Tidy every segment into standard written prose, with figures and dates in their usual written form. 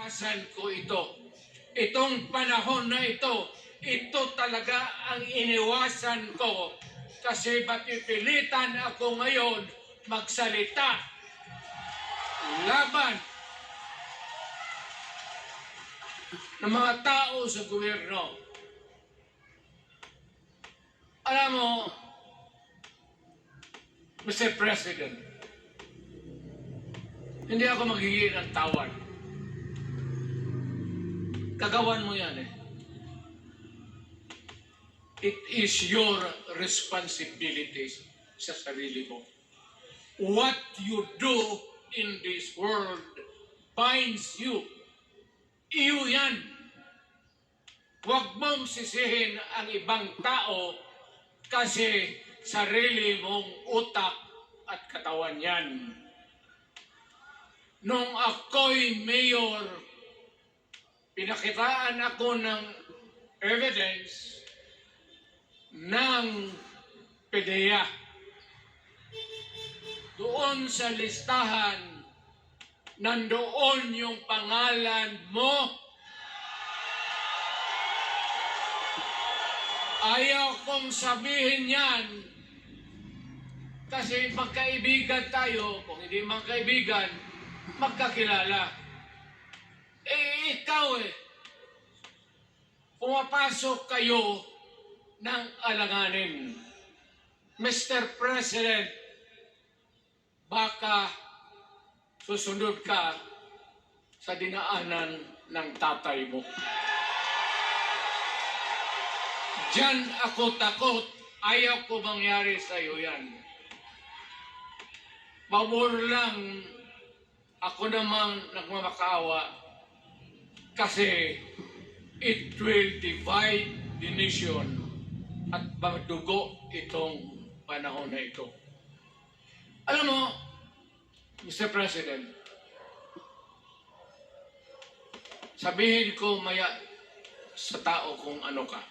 Asan ko ito. Itong panahon na ito talaga ang iniwasan ko kasi mapipilitan ako ngayon magsalita laban ng mga tao sa gobyerno. Alam mo, Mr. President, hindi ako maghingi ng tawad. Kagawan mo yan eh. It is your responsibility sa sarili mo. What you do in this world binds you. Iyo yan. Huwag mong sisihin ang ibang tao kasi sarili mong utak at katawan yan. Nung ako'y mayor, pinakitaan ako ng evidence ng PDEA. Doon sa listahan, nandoon yung pangalan mo. Ayaw kong sabihin yan kasi magkaibigan tayo. Kung hindi magkaibigan, magkakilala. Eh, ikaw pumapasok kayo ng alanganin. Mr. President, baka susunod ka sa dinaanan ng tatay mo. Diyan ako takot. Ayaw ko mangyari sa iyo yan. Pabor lang ako naman nagmamakaawa kasi it will divide the nation at magdugo itong panahon na ito. Alam mo, Mr. President, sabihin ko maya sa tao kung ano ka.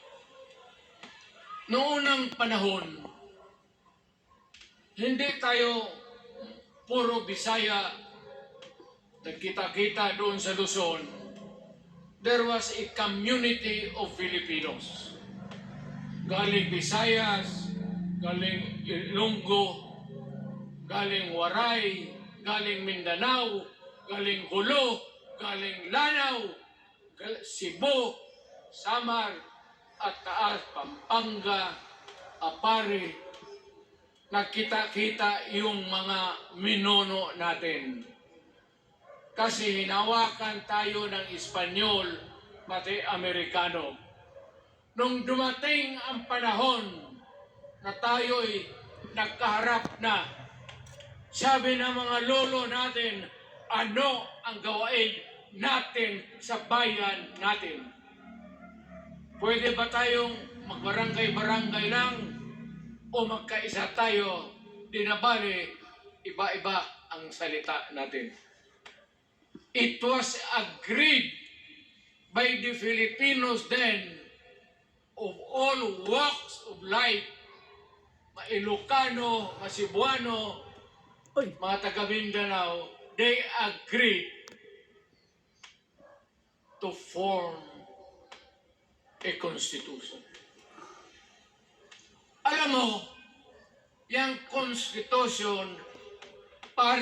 Noong unang panahon, hindi tayo puro Bisaya, nagkita-kita doon sa Luzon. There was a community of Filipinos. Galing Visayas, galing Ilonggo, galing Waray, galing Mindanao, galing Hulo, galing Lanao, Cebu, Samar, at Taas, Pampanga, Apare. Nagkita-kita yung mga minono natin. Kasi hinawakan tayo ng Espanyol, pati Amerikano. Nung dumating ang panahon na tayo'y nagkaharap na, sabi ng mga lolo natin, ano ang gawain natin sa bayan natin? Pwede ba tayong magbarangay-barangay lang o magkaisa tayo? Di na bali, iba-iba ang salita natin. It was agreed by the Filipinos then of all walks of life, Ilocano, Cebuano, mga taga Mindanao, they agreed to form a constitution. Alam mo, yung constitution para